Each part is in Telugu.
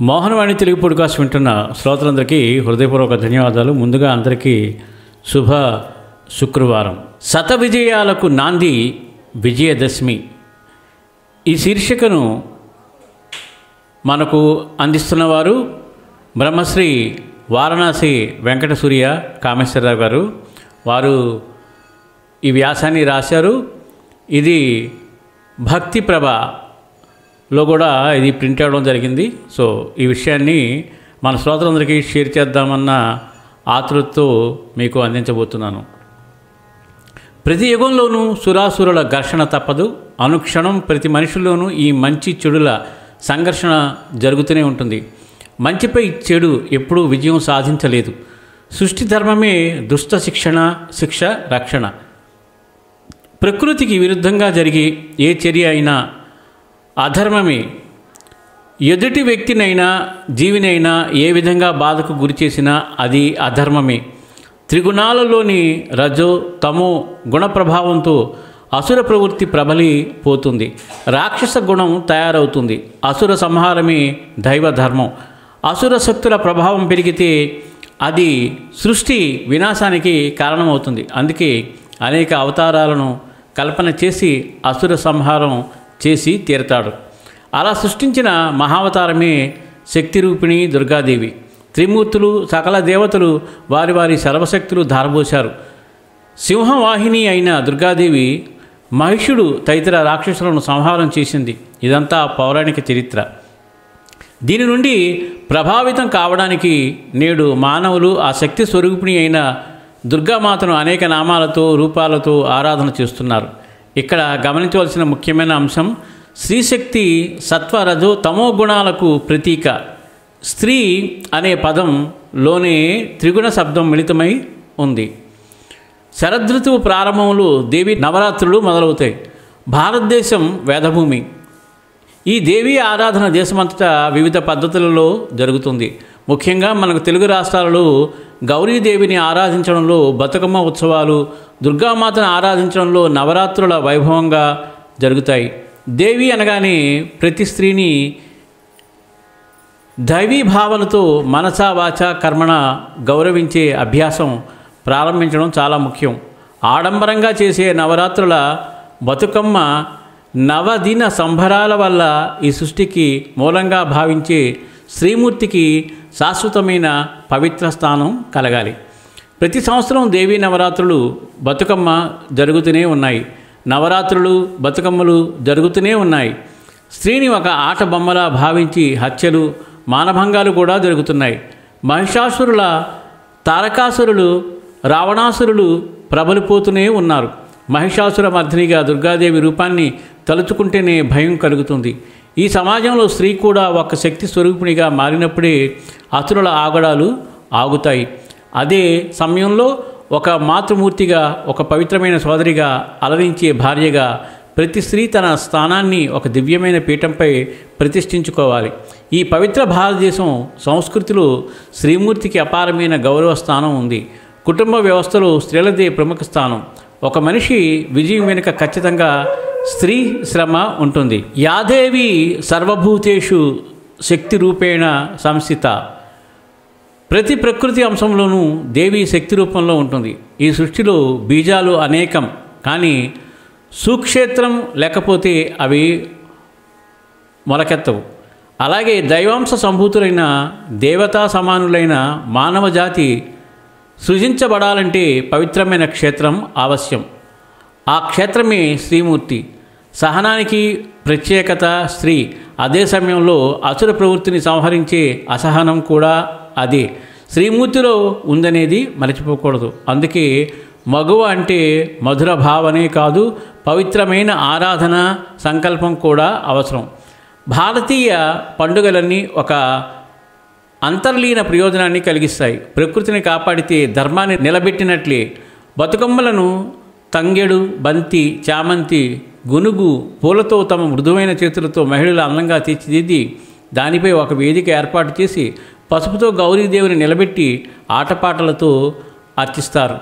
మోహనవాణి తెలుగు పాడ్కాస్ట్ వింటున్న శ్రోతలందరికీ హృదయపూర్వక ధన్యవాదాలు. ముందుగా అందరికీ శుభ శుక్రవారం. శత విజయాలకు నాంది విజయదశమి. ఈ శీర్షికను మనకు అందిస్తున్నవారు బ్రహ్మశ్రీ వారణాసి వెంకట సూర్య కామేశ్వరరావు గారు. వారు ఈ వ్యాసాన్ని రాశారు. ఇది భక్తి ప్రభలో కూడా ఇది ప్రింట్ అవ్వడం జరిగింది. సో ఈ విషయాన్ని మన శ్రోతలందరికీ షేర్ చేద్దామన్న ఆతృతతో మీకు అందించబోతున్నాను. ప్రతి యుగంలోనూ సురాసురుల ఘర్షణ తప్పదు. అనుక్షణం ప్రతి మనిషిలోనూ ఈ మంచి చెడుల సంఘర్షణ జరుగుతూనే ఉంటుంది. మంచిపై చెడు ఎప్పుడూ విజయం సాధించలేదు. సృష్టి ధర్మమే దుష్ట శిక్ష రక్షణ. ప్రకృతికి విరుద్ధంగా జరిగే ఏ చర్య అయినా అధర్మమే. ఎదుటి వ్యక్తినైనా జీవినైనా ఏ విధంగా బాధకు గురి చేసినా అది అధర్మమే. త్రిగుణాలలోని రజో తమో గుణ ప్రభావంతో అసుర ప్రవృత్తి ప్రబలిపోతుంది. రాక్షస గుణం తయారవుతుంది. అసుర సంహారమే దైవ ధర్మం. అసుర శక్తుల ప్రభావం పెరిగితే అది సృష్టి వినాశానికి కారణమవుతుంది. అందుకే అనేక అవతారాలను కల్పన చేసి అసుర సంహారం చేసి తీరతాడు. అలా సృష్టించిన మహావతారమే శక్తి రూపిణి దుర్గాదేవి. త్రిమూర్తులు సకల దేవతలు వారి వారి సర్వశక్తులు ధారబోశారు. సింహవాహిని అయిన దుర్గాదేవి మహిషుడు తదితర రాక్షసులను సంహారం చేసింది. ఇదంతా పౌరాణిక చరిత్ర. దీని నుండి ప్రభావితం కావడానికి నేడు మానవులు ఆ శక్తి స్వరూపిణి అయిన దుర్గామాతను అనేక నామాలతో రూపాలతో ఆరాధన చేస్తున్నారు. ఇక్కడ గమనించవలసిన ముఖ్యమైన అంశం, స్త్రీశక్తి సత్వ రజో తమో గుణాలకు ప్రతీక. స్త్రీ అనే పదంలోనే త్రిగుణ శబ్దం మిళితమై ఉంది. శరదృతువు ప్రారంభంలో దేవి నవరాత్రులు మొదలవుతాయి. భారతదేశం వేదభూమి. ఈ దేవీ ఆరాధన దేశమంతటా వివిధ పద్ధతులలో జరుగుతుంది. ముఖ్యంగా మనకు తెలుగు రాష్ట్రాలలో గౌరీదేవిని ఆరాధించడంలో బతుకమ్మ ఉత్సవాలు, దుర్గామాతను ఆరాధించడంలో నవరాత్రుల వైభవంగా జరుగుతాయి. దేవి అనగానే ప్రతి స్త్రీని దైవీ భావనతో మనసా వాచ కర్మణ గౌరవించే అభ్యాసం ప్రారంభించడం చాలా ముఖ్యం. ఆడంబరంగా చేసే నవరాత్రుల బతుకమ్మ నవదిన సంబరాల వల్ల ఈ సృష్టికి మూలంగా భావించే శ్రీమూర్తికి శాశ్వతమైన పవిత్ర స్థానం కలగాలి. ప్రతి సంవత్సరం దేవీ నవరాత్రులు బతుకమ్మ జరుగుతూనే ఉన్నాయి. నవరాత్రులు బతుకమ్మలు జరుగుతూనే ఉన్నాయి. స్త్రీని ఒక ఆట బొమ్మలా భావించి హత్యలు మానభంగాలు కూడా జరుగుతున్నాయి. మహిషాసురుల తారకాసురులు రావణాసురులు ప్రబలిపోతూనే ఉన్నారు. మహిషాసుర మర్దినిగా దుర్గాదేవి రూపాన్ని తలుచుకుంటేనే భయం కలుగుతుంది. ఈ సమాజంలో స్త్రీ కూడా ఒక శక్తి స్వరూపిణిగా మారినప్పుడే అసురుల ఆగడాలు ఆగుతాయి. అదే సమయంలో ఒక మాతృమూర్తిగా, ఒక పవిత్రమైన సోదరిగా, అలరించే భార్యగా ప్రతి స్త్రీ తన స్థానాన్ని ఒక దివ్యమైన పీఠంపై ప్రతిష్ఠించుకోవాలి. ఈ పవిత్ర భారతదేశం సంస్కృతిలో శ్రీమూర్తికి అపారమైన గౌరవ స్థానం ఉంది. కుటుంబ వ్యవస్థలో స్త్రీలదే ప్రముఖ స్థానం. ఒక మనిషి విజయం వెనుక ఖచ్చితంగా స్త్రీ శ్రమ ఉంటుంది. యాదేవి సర్వభూతేషు శక్తి రూపేణ సంస్థిత. ప్రతి ప్రకృతి అంశంలోనూ దేవి శక్తి రూపంలో ఉంటుంది. ఈ సృష్టిలో బీజాలు అనేకం, కానీ సుక్షేత్రం లేకపోతే అవి మొలకెత్తవు. అలాగే దైవాంశ సంభూతులైన దేవతా సమానులైన మానవ జాతి సృజించబడాలంటే పవిత్రమైన క్షేత్రం ఆవశ్యం. ఆ క్షేత్రమే శ్రీమూర్తి. సహనానికి ప్రత్యేకత స్త్రీ. అదే సమయంలో అసుర ప్రవృత్తిని సంహరించే అసహనం కూడా అదే శ్రీమూర్తిలో ఉందనేది మరచిపోకూడదు. అందుకే మగువ అంటే మధుర భావనే కాదు, పవిత్రమైన ఆరాధన సంకల్పం కూడా అవసరం. భారతీయ పండుగలన్నీ ఒక అంతర్లీన ప్రయోజనాన్ని కలిగిస్తాయి. ప్రకృతిని కాపాడితే ధర్మాన్ని నిలబెట్టినట్లే. బతుకమ్మలను తంగెడు, బంతి, చామంతి, గునుగు పూలతో తమ మృదువైన చేతులతో మహిళలు అందంగా తీర్చిదిద్ది దానిపై ఒక వేదిక ఏర్పాటు చేసి పసుపుతో గౌరీదేవిని నిలబెట్టి ఆటపాటలతో అర్చిస్తారు.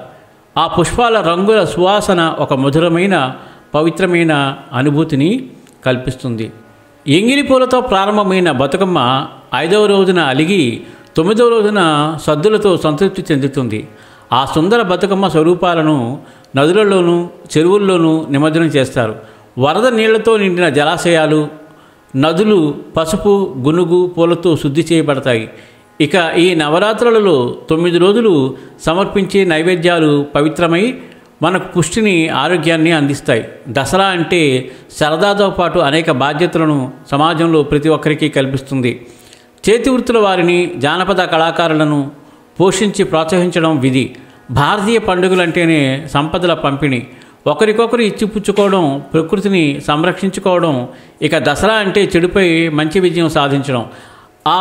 ఆ పుష్పాల రంగుల సువాసన ఒక మధురమైన పవిత్రమైన అనుభూతిని కల్పిస్తుంది. ఎంగిలి పూలతో ప్రారంభమైన బతుకమ్మ 5వ రోజున అలిగి 9వ రోజున సద్దులతో సంతృప్తి చెందుతుంది. ఆ సుందర బతుకమ్మ స్వరూపాలను నదులలోనూ చెరువుల్లోనూ నిమజ్జనం చేస్తారు. వరద నీళ్లతో నిండిన జలాశయాలు, నదులు పసుపు, గునుగు, పూలతో శుద్ధి చేయబడతాయి. ఇక ఈ నవరాత్రులలో 9 రోజులు సమర్పించే నైవేద్యాలు పవిత్రమై మనకు పుష్టిని, ఆరోగ్యాన్ని అందిస్తాయి. దసరా అంటే సరదాతో పాటు అనేక బాధ్యతలను సమాజంలో ప్రతి ఒక్కరికి కల్పిస్తుంది. చేతి వృత్తుల వారిని, జానపద కళాకారులను పోషించి ప్రోత్సహించడం విధి. భారతీయ పండుగలంటేనే సంపదల పంపిణీ, ఒకరికొకరు ఇచ్చిపుచ్చుకోవడం, ప్రకృతిని సంరక్షించుకోవడం. ఇక దసరా అంటే చెడుపై మంచి విజయం సాధించడం. ఆ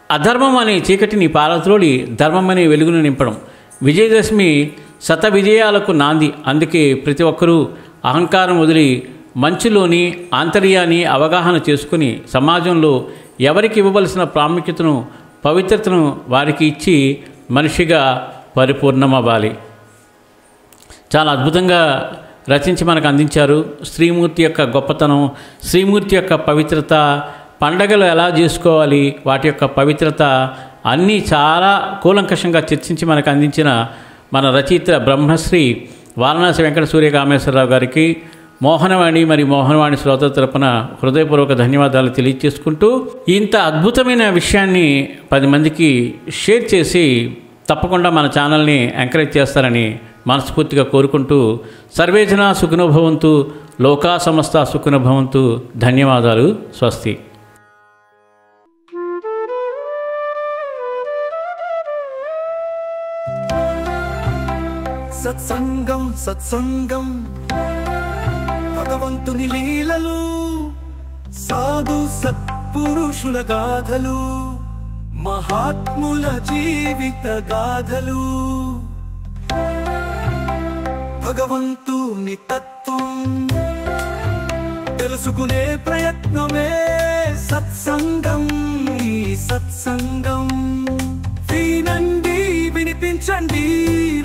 అధర్మం అనే చీకటిని పారద్రోలి ధర్మం అనే వెలుగును నింపడం. విజయదశమి శత విజయాలకు నాంది. అందుకే ప్రతి ఒక్కరూ అహంకారం వదిలి మంచులోని ఆంతర్యాన్ని అవగాహన చేసుకుని సమాజంలో ఎవరికి ఇవ్వవలసిన ప్రాముఖ్యతను, పవిత్రతను వారికి ఇచ్చి మనిషిగా పరిపూర్ణమవ్వాలి. చాలా అద్భుతంగా రచించి మనకు అందించారు. శ్రీమూర్తి యొక్క గొప్పతనం, శ్రీమూర్తి యొక్క పవిత్రత, పండగలు ఎలా చేసుకోవాలి, వాటి యొక్క పవిత్రత అన్నీ చాలా కూలంకషంగా చర్చించి మనకు అందించిన మన రచయిత బ్రహ్మశ్రీ వారణాసి వెంకట సూర్య కామేశ్వరరావు గారికి మోహనవాణి మరియు మోహనవాణి శ్రోతల తరపున హృదయపూర్వక ధన్యవాదాలు తెలియజేసుకుంటూ, ఇంత అద్భుతమైన విషయాన్ని 10 మందికి షేర్ చేసి తప్పకుండా మన ఛానల్ని ఎంకరేజ్ చేస్తారని మనస్ఫూర్తిగా కోరుకుంటూ, సర్వేజన సుఖినో భవంతు, లోకా సమస్త సుఖినో భవంతు. ధన్యవాదాలు. స్వస్తి. సత్సంగం సత్సంగం భగవంతుని లీలలు, సాధు సత్పురుషుల గాథలు, మహాత్ముల జీవిత గాథలు, భగవంతుని తత్వం తెలుసుకునే ప్రయత్నమే సత్సంగం. ఈ సత్సంగం వినండి, వినిపించండి,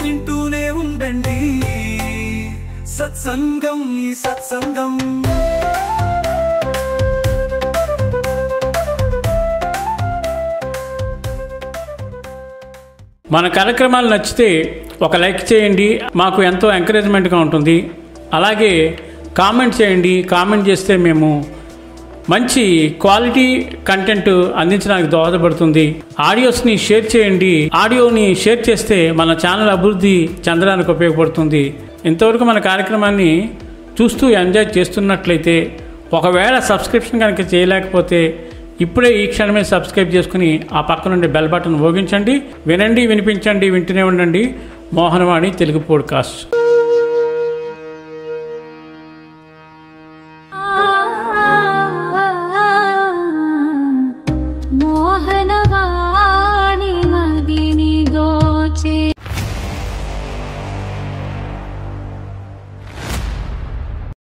వింటూనే ఉండండి. సత్సంగం, ఈ సత్సంగం. మన కార్యక్రమాలు నచ్చితే ఒక లైక్ చేయండి, మాకు ఎంతో ఎంకరేజ్మెంట్గా ఉంటుంది. అలాగే కామెంట్ చేయండి. కామెంట్ చేస్తే మేము మంచి క్వాలిటీ కంటెంట్ అందించడానికి దోహదపడుతుంది. ఆడియోస్ని షేర్ చేయండి. ఆడియోని షేర్ చేస్తే మన ఛానల్ అభివృద్ధి చెందడానికి ఉపయోగపడుతుంది. ఇంతవరకు మన కార్యక్రమాన్ని చూస్తూ ఎంజాయ్ చేస్తున్నట్లయితే, ఒకవేళ సబ్స్క్రిప్షన్ కనుక చేయలేకపోతే ఇప్పుడే ఈ క్షణమే సబ్స్క్రైబ్ చేసుకుని ఆ పక్క నుండి బెల్ బటన్ మోగించండి. వినండి, వినిపించండి, వింటూనే ఉండండి. మోహనవాణి తెలుగు పోడ్కాస్ట్. మోహనవాణి.